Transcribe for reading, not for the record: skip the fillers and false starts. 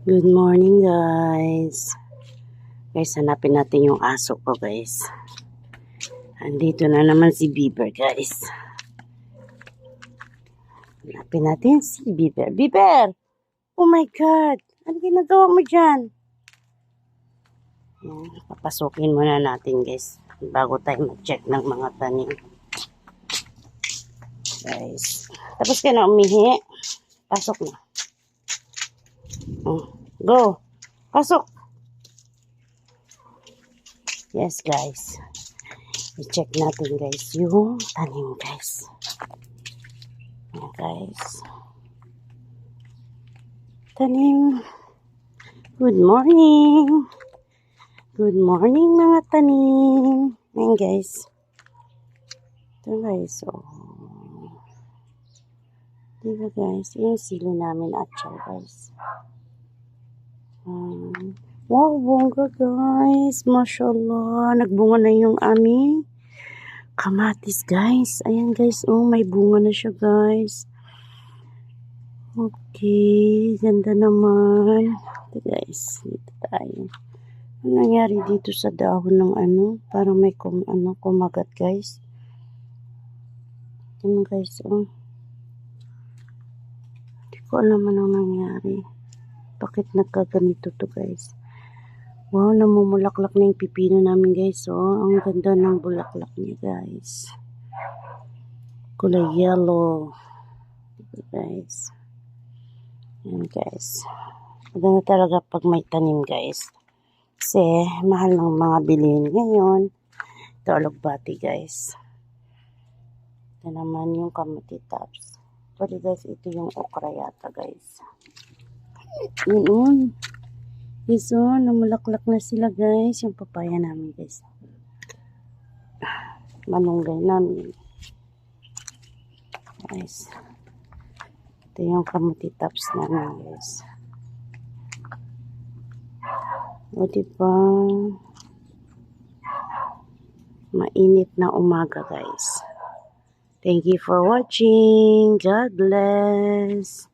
Good morning, guys. Guys, hanapin natin yung aso ko, guys. Andito na naman si Beaver, guys. Hanapin natin si Beaver. Beaver! Oh my God! Ano ginagawa mo dyan? Yan, papasukin muna natin, guys. Bago tayo mag-check ng mga tanim. Guys. Tapos ka na umihi. Pasok na. Go! Pasok! Yes, guys. I-check natin, guys, yung tanim, guys. Ayan, guys. Tanim. Good morning. Good morning, mga tanim. Ayan, guys. Ito, guys. Oh. Diba, guys? Yung sili namin at siya, guys. Wow, bongga, guys. Mashallah. Nagbunga na yung aming kamatis, guys. Ayan, guys. Oh, may bunga na siya, guys. Okay. Ganda naman. Ito, guys. Dito tayo. Ano nangyari dito sa dahon ng ano? Parang may kumagat, guys. Ito, guys. Oh. Hindi ko alam anong nangyari. Bakit nagkaganito to, guys? Wow, namumulaklak na yung pipino namin, guys. Oh, ang ganda ng bulaklak niya, guys. Kulay yellow. Diba, guys? Yan, guys. Maganda talaga pag may tanim, guys. Kasi, mahal ng mga bilihin ngayon. Ito, alugbati, guys. Ito naman yung kamuti tops. Pwede, guys, ito yung okra yata, guys. Yun. Yes, oh, namulaklak na sila, guys. Yung papaya namin, guys. Manunggay namin. Guys. Ito yung kamuti tops namin, guys. O, diba? Mainit na umaga, guys. Thank you for watching. God bless.